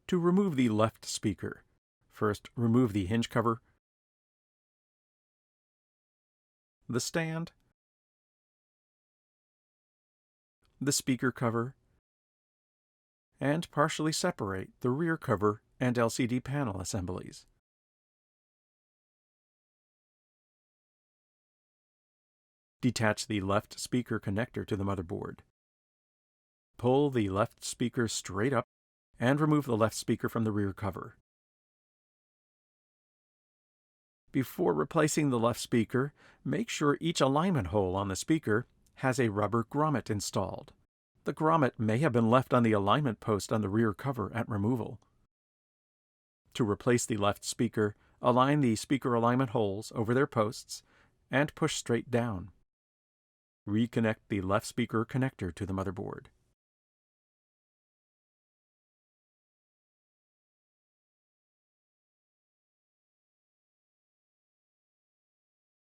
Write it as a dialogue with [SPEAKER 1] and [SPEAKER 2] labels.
[SPEAKER 1] To remove the left speaker, first remove the hinge cover, the stand, the speaker cover, and partially separate the rear cover and LCD panel assemblies. Detach the left speaker connector to the motherboard. Pull the left speaker straight up and remove the left speaker from the rear cover. Before replacing the left speaker, make sure each alignment hole on the speaker has a rubber grommet installed. The grommet may have been left on the alignment post on the rear cover at removal. To replace the left speaker, align the speaker alignment holes over their posts and push straight down. Reconnect the left speaker connector to the motherboard.